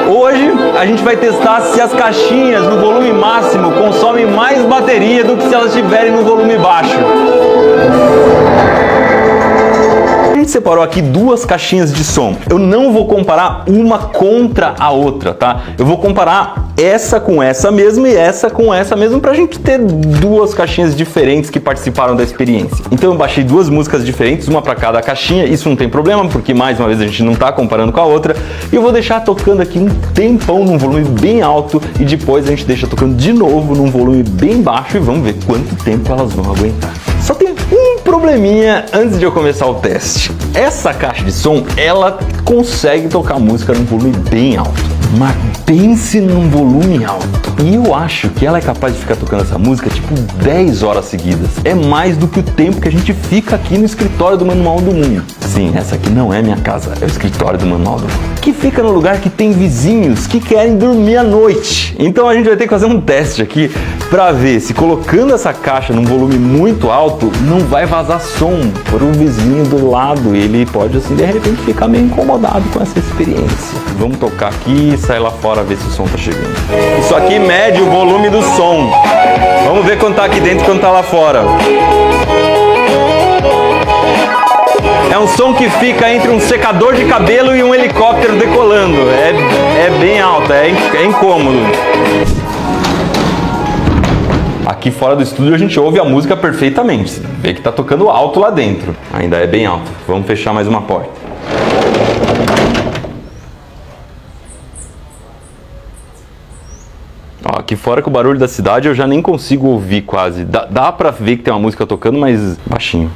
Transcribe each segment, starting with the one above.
Hoje a gente vai testar se as caixinhas no volume máximo consomem mais bateria do que se elas estiverem no volume baixo. A gente separou aqui duas caixinhas de som. Eu não vou comparar uma contra a outra, tá? Eu vou comparar essa com essa mesma e essa com essa mesma pra gente ter duas caixinhas diferentes que participaram da experiência. Então eu baixei duas músicas diferentes, uma pra cada caixinha. Isso não tem problema, porque mais uma vez a gente não tá comparando com a outra. E eu vou deixar tocando aqui um tempão num volume bem alto e depois a gente deixa tocando de novo num volume bem baixo e vamos ver quanto tempo elas vão aguentar. Só tem um probleminha antes de eu começar o teste. Essa caixa de som, ela consegue tocar música num volume bem alto, mas pense num volume alto. E eu acho que ela é capaz de ficar tocando essa música tipo 10 horas seguidas. É mais do que o tempo que a gente fica aqui no escritório do Manual do Mundo. Sim, essa aqui não é minha casa, é o escritório do Manual do Mundo, que fica no lugar que tem vizinhos que querem dormir à noite. Então a gente vai ter que fazer um teste aqui pra ver se colocando essa caixa num volume muito alto não vai vazar som para o vizinho do lado. Ele pode assim de repente ficar meio incomodado com essa experiência. Vamos tocar aqui e sair lá fora ver se o som tá chegando. Isso aqui mede o volume do som. Vamos ver quanto tá aqui dentro e quanto tá lá fora. É um som que fica entre um secador de cabelo e um helicóptero decolando. É bem alto, é incômodo. Aqui fora do estúdio a gente ouve a música perfeitamente. Você vê que tá tocando alto lá dentro. Ainda é bem alto. Vamos fechar mais uma porta. Ó, aqui fora com o barulho da cidade eu já nem consigo ouvir quase. Dá pra ver que tem uma música tocando, mas baixinho.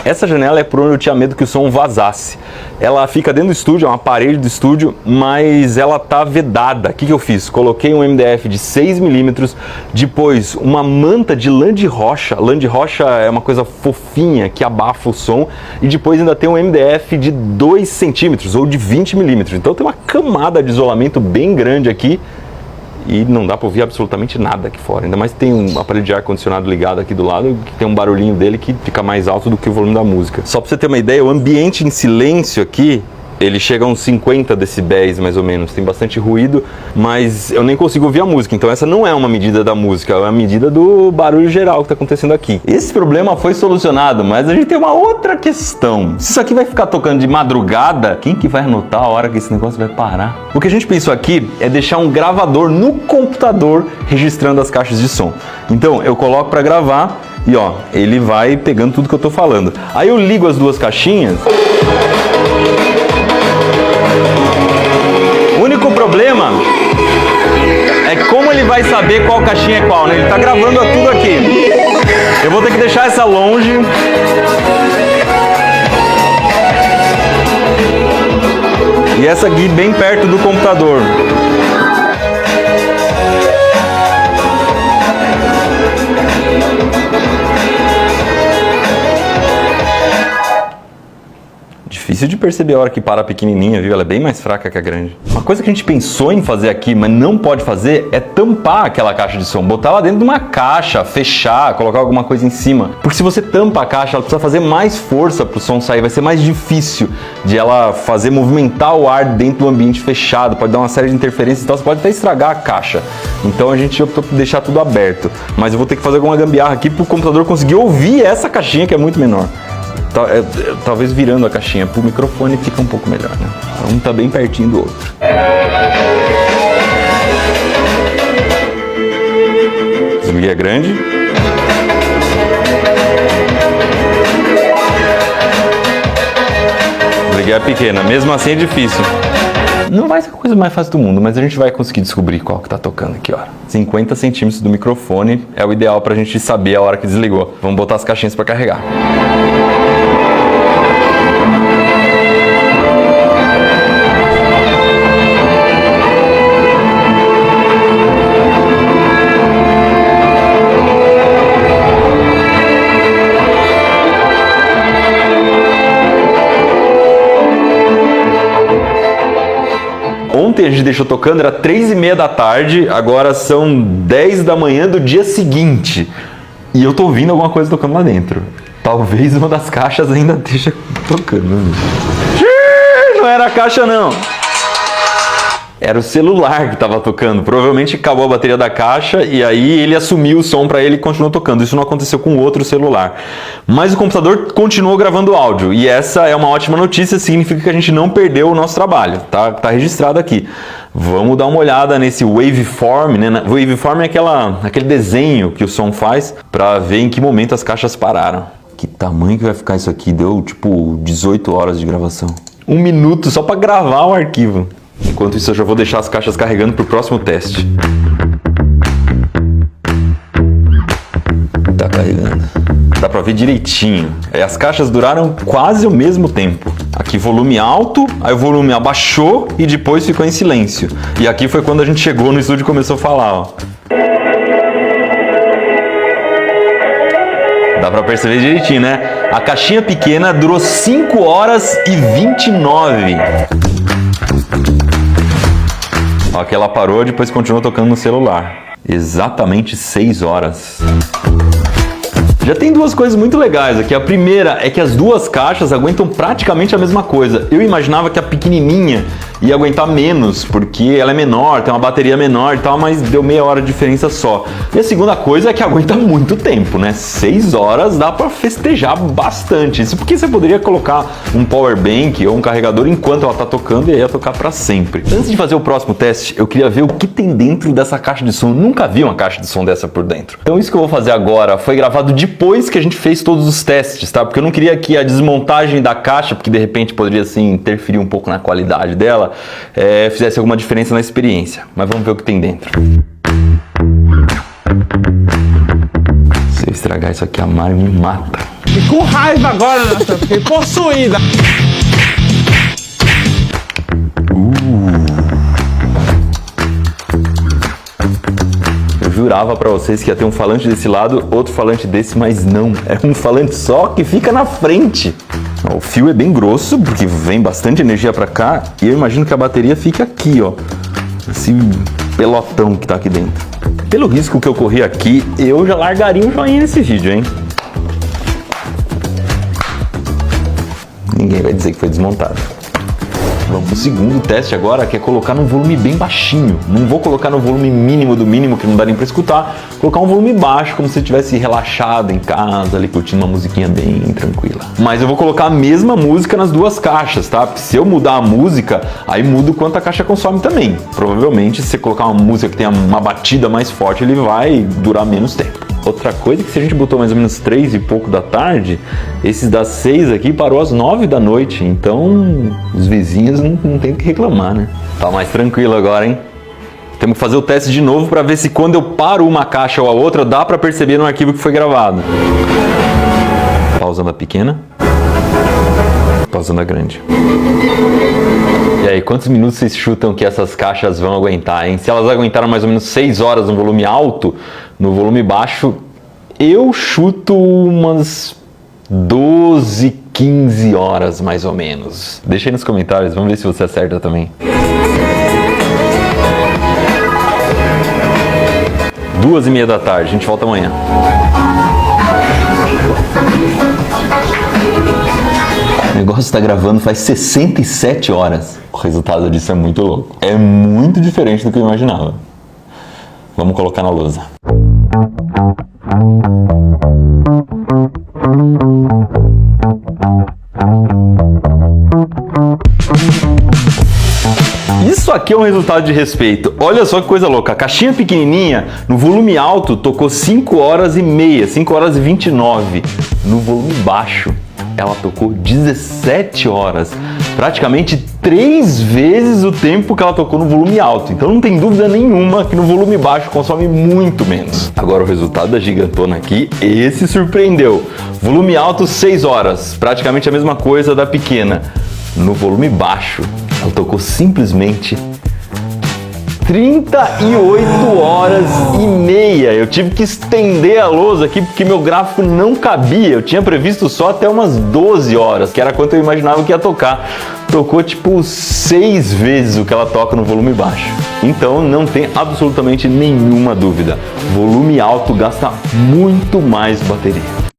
Essa janela é por onde eu tinha medo que o som vazasse. Ela fica dentro do estúdio, é uma parede do estúdio, mas ela tá vedada. O que eu fiz? Coloquei um MDF de 6mm, depois uma manta de lã de rocha. Lã de rocha é uma coisa fofinha que abafa o som. E depois ainda tem um MDF de 2 centímetros ou de 20mm. Então tem uma camada de isolamento bem grande aqui. E não dá para ouvir absolutamente nada aqui fora. Ainda mais tem um aparelho de ar-condicionado ligado aqui do lado, que tem um barulhinho dele que fica mais alto do que o volume da música. Só para você ter uma ideia, o ambiente em silêncio aqui, ele chega a uns 50 decibéis mais ou menos. Tem bastante ruído, mas eu nem consigo ouvir a música. Então essa não é uma medida da música, é uma medida do barulho geral que está acontecendo aqui. Esse problema foi solucionado, mas a gente tem uma outra questão. Se isso aqui vai ficar tocando de madrugada, quem que vai anotar a hora que esse negócio vai parar? O que a gente pensou aqui é deixar um gravador no computador registrando as caixas de som. Então eu coloco para gravar e ó, ele vai pegando tudo que eu tô falando. Aí eu ligo as duas caixinhas. O único problema é como ele vai saber qual caixinha é qual, né? Ele tá gravando tudo aqui. Eu vou ter que deixar essa longe. E essa aqui bem perto do computador. Difícil de perceber a hora que para a pequenininha, viu? Ela é bem mais fraca que a grande. Uma coisa que a gente pensou em fazer aqui, mas não pode fazer, é tampar aquela caixa de som. Botar ela dentro de uma caixa, fechar, colocar alguma coisa em cima. Porque se você tampa a caixa, ela precisa fazer mais força para o som sair. Vai ser mais difícil de ela fazer movimentar o ar dentro do ambiente fechado. Pode dar uma série de interferências e tal. Você pode até estragar a caixa. Então a gente optou por deixar tudo aberto. Mas eu vou ter que fazer alguma gambiarra aqui para o computador conseguir ouvir essa caixinha que é muito menor. Talvez virando a caixinha pro microfone fica um pouco melhor, né? Um tá bem pertinho do outro. Desliguei a grande. Desliguei a pequena. Mesmo assim é difícil. Não vai ser a coisa mais fácil do mundo, mas a gente vai conseguir descobrir qual que tá tocando aqui, ó. 50 centímetros do microfone é o ideal pra gente saber a hora que desligou. Vamos botar as caixinhas pra carregar. Ontem a gente deixou tocando, era 3h30 da tarde, agora são 10 da manhã do dia seguinte. E eu tô ouvindo alguma coisa tocando lá dentro. Talvez uma das caixas ainda esteja tocando. Não era a caixa, não. Era o celular que estava tocando. Provavelmente acabou a bateria da caixa e aí ele assumiu o som para ele e continuou tocando. Isso não aconteceu com outro celular. Mas o computador continuou gravando áudio. E essa é uma ótima notícia, significa que a gente não perdeu o nosso trabalho. Tá registrado aqui. Vamos dar uma olhada nesse waveform, né? Waveform é aquele desenho que o som faz para ver em que momento as caixas pararam. Que tamanho que vai ficar isso aqui? Deu tipo 18 horas de gravação. 1 minuto só para gravar o arquivo. Enquanto isso, eu já vou deixar as caixas carregando para o próximo teste. Tá carregando. Dá para ver direitinho. As caixas duraram quase o mesmo tempo. Aqui volume alto, aí o volume abaixou e depois ficou em silêncio. E aqui foi quando a gente chegou no estúdio e começou a falar, ó. Dá pra perceber direitinho, né? A caixinha pequena durou 5 horas e 29. Ó, que ela parou e depois continuou tocando no celular. Exatamente 6 horas. Já tem duas coisas muito legais aqui. A primeira é que as duas caixas aguentam praticamente a mesma coisa. Eu imaginava que a pequenininha ia aguentar menos, porque ela é menor, tem uma bateria menor e tal, mas deu meia hora de diferença só. E a segunda coisa é que aguenta muito tempo, né? 6 horas dá pra festejar bastante. Isso porque você poderia colocar um power bank ou um carregador enquanto ela tá tocando e aí ia tocar pra sempre. Antes de fazer o próximo teste, eu queria ver o que tem dentro dessa caixa de som. Eu nunca vi uma caixa de som dessa por dentro. Então isso que eu vou fazer agora foi gravado depois que a gente fez todos os testes, tá? Porque eu não queria que a desmontagem da caixa, porque de repente poderia assim interferir um pouco na qualidade dela, fizesse alguma diferença na experiência. Mas vamos ver o que tem dentro. Se eu estragar isso aqui, a Mari me mata. Fiquei com raiva agora, Natan. Fiquei possuída. Eu jurava pra vocês que ia ter um falante desse lado, outro falante desse, mas não. É um falante só que fica na frente. O fio é bem grosso, porque vem bastante energia pra cá, e eu imagino que a bateria fique aqui, ó. Esse pelotão que tá aqui dentro. Pelo risco que eu corri aqui, eu já largaria um joinha nesse vídeo, hein? Ninguém vai dizer que foi desmontado. Vamos pro segundo teste agora, que é colocar num volume bem baixinho. Não vou colocar no volume mínimo do mínimo, que não dá nem pra escutar. Colocar um volume baixo, como se você estivesse relaxado em casa, ali curtindo uma musiquinha bem tranquila. Mas eu vou colocar a mesma música nas duas caixas, tá? Porque se eu mudar a música, aí muda o quanto a caixa consome também. Provavelmente, se você colocar uma música que tenha uma batida mais forte, ele vai durar menos tempo. Outra coisa é que se a gente botou mais ou menos 3 e pouco da tarde, esses das 6 aqui parou às 9 da noite, então os vizinhos não tem o que reclamar, né? Tá mais tranquilo agora, hein? Temos que fazer o teste de novo para ver se quando eu paro uma caixa ou a outra, dá para perceber no arquivo que foi gravado. Pausando a pequena. Pausando a grande. E aí, quantos minutos vocês chutam que essas caixas vão aguentar, hein? Se elas aguentaram mais ou menos 6 horas no volume alto, no volume baixo, eu chuto umas 12, 15 horas mais ou menos. Deixa aí nos comentários, vamos ver se você acerta também. 2h30 da tarde, a gente volta amanhã. O negócio está gravando faz 67 horas. O resultado disso é muito louco. É muito diferente do que eu imaginava. Vamos colocar na lousa. Isso aqui é um resultado de respeito. Olha só que coisa louca. A caixinha pequenininha, no volume alto, tocou 5 horas e meia, 5 horas e 29. No volume baixo, ela tocou 17 horas. Praticamente 3 vezes o tempo que ela tocou no volume alto. Então não tem dúvida nenhuma que no volume baixo consome muito menos. Agora o resultado da gigantona aqui, esse surpreendeu. Volume alto 6 horas, praticamente a mesma coisa da pequena. No volume baixo, ela tocou simplesmente 38 horas e meia. Eu tive que estender a lousa aqui porque meu gráfico não cabia. Eu tinha previsto só até umas 12 horas, que era quanto eu imaginava que ia tocar. Tocou tipo 6 vezes o que ela toca no volume baixo. Então não tem absolutamente nenhuma dúvida. Volume alto gasta muito mais bateria.